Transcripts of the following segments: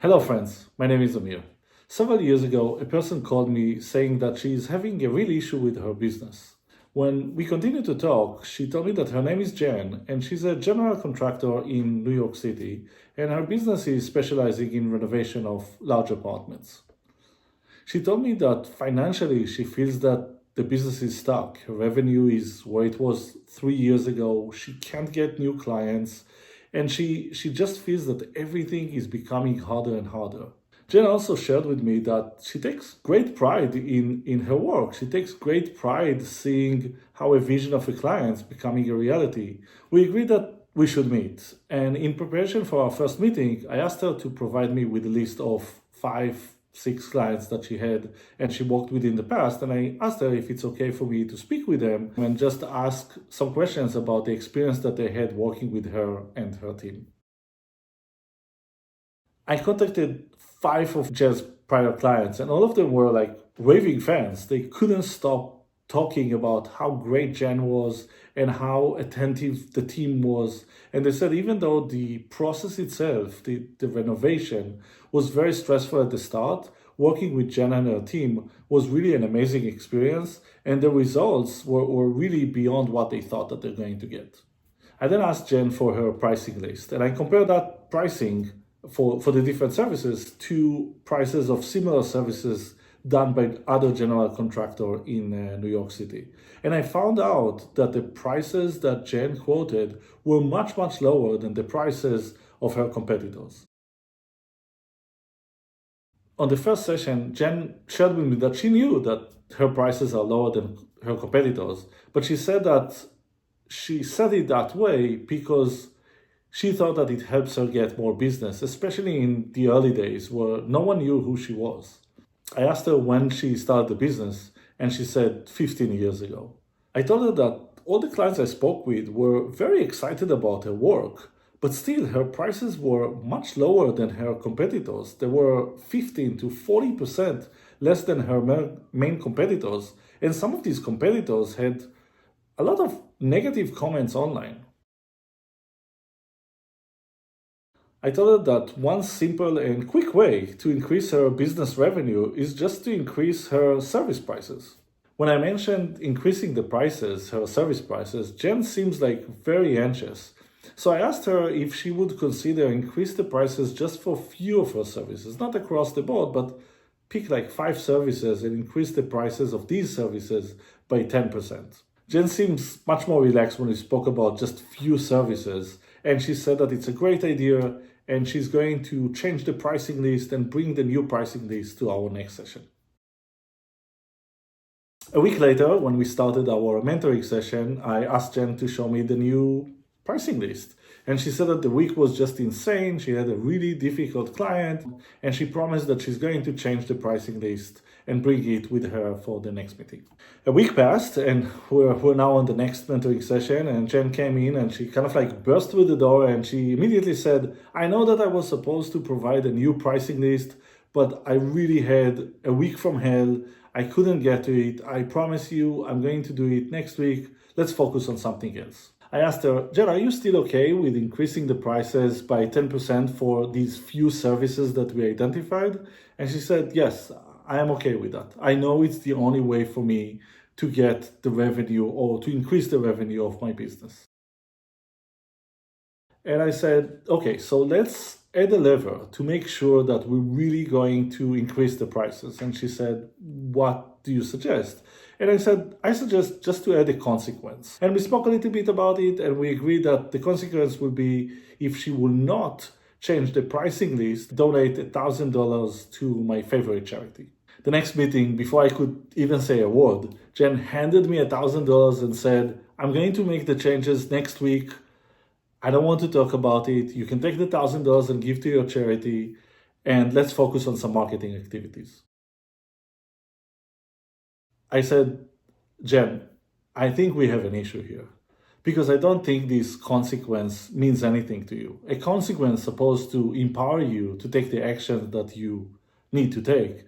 Hello friends, my name is Amir. Several years ago, a person called me saying that she is having a real issue with her business. When we continued to talk, she told me that her name is Jen and she's a general contractor in New York City, and her business is specializing in renovation of large apartments. She told me that financially she feels that the business is stuck. Her revenue is where it was 3 years ago. She can't get new clients, and she just feels that everything is becoming harder and harder. Jen also shared with me that she takes great pride in her work. She takes great pride seeing how a vision of a client is becoming a reality. We agreed that we should meet, and in preparation for our first meeting, I asked her to provide me with a list of 5, 6 clients that she had and she worked with in the past, and I asked her if it's okay for me to speak with them and just ask some questions about the experience that they had working with her and her team. I contacted 5 of Jen's prior clients, and all of them were like raving fans. They couldn't stop talking about how great Jen was and how attentive the team was. And they said even though the process itself, the renovation, was very stressful at the start, working with Jen and her team was really an amazing experience, and the results were really beyond what they thought that they're going to get. I then asked Jen for her pricing list, and I compared that pricing for the different services to prices of similar services done by other general contractor in New York City. And I found out that the prices that Jen quoted were much lower than the prices of her competitors. On the first session, Jen shared with me that she knew that her prices are lower than her competitors, but she said that she said it that way because she thought that it helps her get more business, especially in the early days where no one knew who she was. I asked her when she started the business, and she said 15 years ago. I told her that all the clients I spoke with were very excited about her work, but still her prices were much lower than her competitors. They were 15 to 40% less than her main competitors, and some of these competitors had a lot of negative comments online. I told her that one simple and quick way to increase her business revenue is just to increase her service prices. When I mentioned increasing the prices, her service prices, Jen seems like very anxious. So I asked her if she would consider increase the prices just for few of her services, not across the board, but pick like 5 services and increase the prices of these services by 10%. Jen seems much more relaxed when we spoke about just few services, and she said that it's a great idea and she's going to change the pricing list and bring the new pricing list to our next session. A week later, when we started our mentoring session, I asked Jen to show me the new pricing list. And she said that the week was just insane. She had a really difficult client, and she promised that she's going to change the pricing list and bring it with her for the next meeting. A week passed, and we're now on the next mentoring session, and Jen came in and she kind of like burst through the door and she immediately said, I know that I was supposed to provide a new pricing list, but I really had a week from hell. I couldn't get to it. I promise you I'm going to do it next week. Let's focus on something else. I asked her, Jen, are you still okay with increasing the prices by 10% for these few services that we identified? And she said, yes, I am okay with that. I know it's the only way for me to get the revenue or to increase the revenue of my business. And I said, okay, so let's add a lever to make sure that we're really going to increase the prices. And she said, what do you suggest? And I said, I suggest just to add a consequence. And we spoke a little bit about it, and we agreed that the consequence would be if she will not change the pricing list, donate $1,000 to my favorite charity. The next meeting, before I could even say a word, Jen handed me $1,000 and said, I'm going to make the changes next week. I don't want to talk about it. You can take the $1,000 and give to your charity, and let's focus on some marketing activities. I said, Jen, I think we have an issue here, because I don't think this consequence means anything to you. A consequence is supposed to empower you to take the action that you need to take,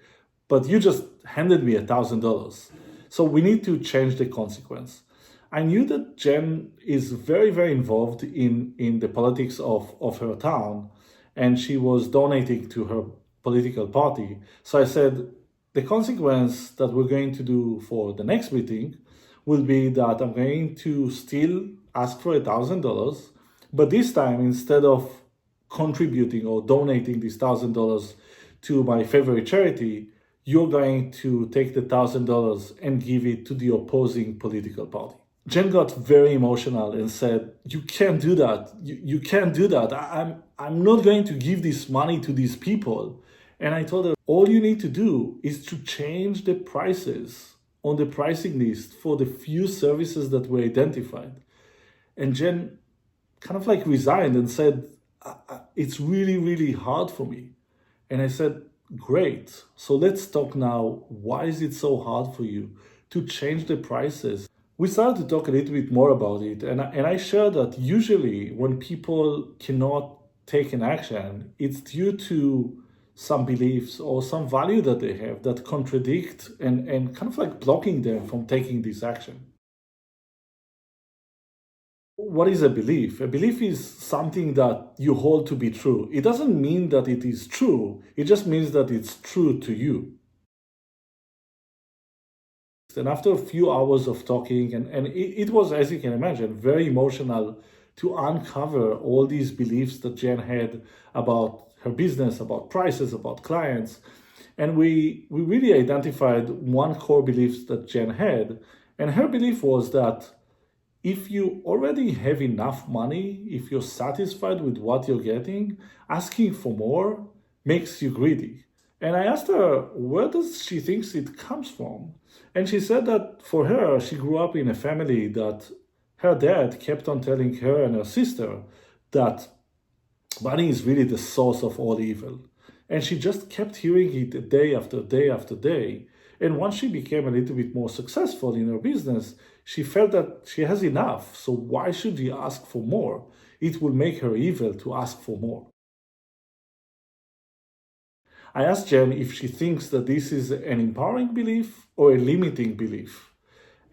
but you just handed me $1,000. So we need to change the consequence. I knew that Jen is very involved in the politics of her town, and she was donating to her political party. So I said, the consequence that we're going to do for the next meeting will be that I'm going to still ask for $1,000, but this time, instead of contributing or donating this $1,000 to my favorite charity, you're going to take the $1,000 and give it to the opposing political party. Jen got very emotional and said, you can't do that. You can't do that. I'm not going to give this money to these people. And I told her, all you need to do is to change the prices on the pricing list for the few services that were identified. And Jen kind of like resigned and said, it's really, really hard for me. And I said, great. So let's talk now. Why is it so hard for you to change the prices? We started to talk a little bit more about it. And I shared that usually when people cannot take an action, it's due to some beliefs or some value that they have that contradict and kind of like blocking them from taking this action. What is a belief? A belief is something that you hold to be true. It doesn't mean that it is true. It just means that it's true to you. And after a few hours of talking, and it was, as you can imagine, very emotional to uncover all these beliefs that Jen had about her business, about prices, about clients. And we really identified one core belief that Jen had. And her belief was that if you already have enough money, if you're satisfied with what you're getting, asking for more makes you greedy. And I asked her, where does she think it comes from? And she said that for her, she grew up in a family that her dad kept on telling her and her sister that money is really the source of all evil. And she just kept hearing it day after day after day. And once she became a little bit more successful in her business, she felt that she has enough. So why should she ask for more? It will make her evil to ask for more. I asked Jen if she thinks that this is an empowering belief or a limiting belief.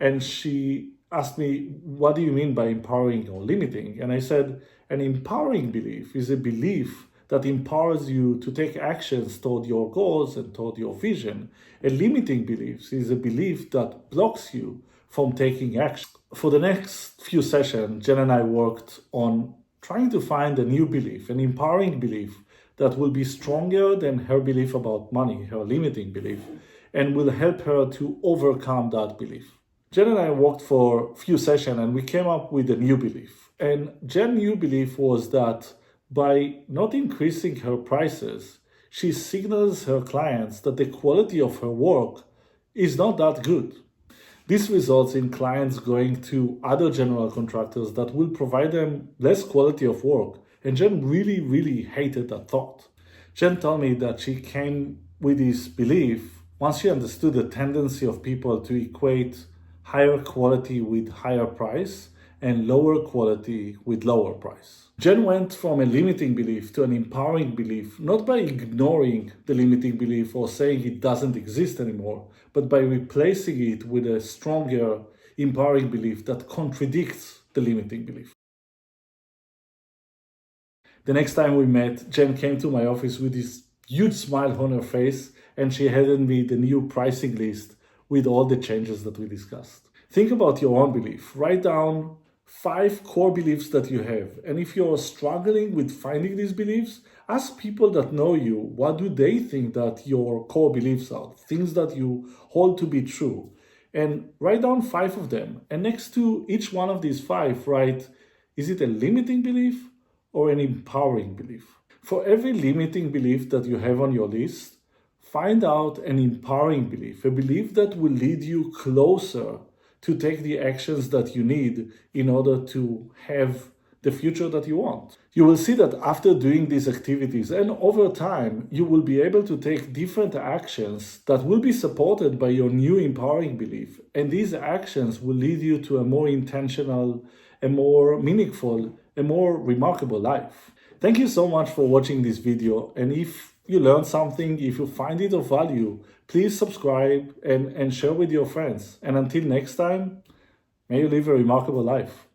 And she asked me, what do you mean by empowering or limiting? And I said, an empowering belief is a belief that empowers you to take actions toward your goals and toward your vision. A limiting belief is a belief that blocks you from taking action. For the next few sessions, Jen and I worked on trying to find a new belief, an empowering belief that will be stronger than her belief about money, her limiting belief, and will help her to overcome that belief. Jen and I worked for a few sessions and we came up with a new belief. And Jen's new belief was that by not increasing her prices, she signals her clients that the quality of her work is not that good. This results in clients going to other general contractors that will provide them less quality of work. And Jen really, really hated that thought. Jen told me that she came with this belief once she understood the tendency of people to equate higher quality with higher price and lower quality with lower price. Jen went from a limiting belief to an empowering belief, not by ignoring the limiting belief or saying it doesn't exist anymore, but by replacing it with a stronger, empowering belief that contradicts the limiting belief. The next time we met, Jen came to my office with this huge smile on her face, and she handed me the new pricing list with all the changes that we discussed. Think about your own belief. Write down 5 core beliefs that you have. And if you're struggling with finding these beliefs, ask people that know you, what do they think that your core beliefs are? Things that you hold to be true. And write down 5 of them. And next to each one of these 5, write, is it a limiting belief or an empowering belief? For every limiting belief that you have on your list, find out an empowering belief, a belief that will lead you closer to take the actions that you need in order to have the future that you want. You will see that after doing these activities and over time, you will be able to take different actions that will be supported by your new empowering belief. And these actions will lead you to a more intentional, a more meaningful, a more remarkable life. Thank you so much for watching this video. And if you learned something, if you find it of value, please subscribe and share with your friends. And until next time, may you live a remarkable life.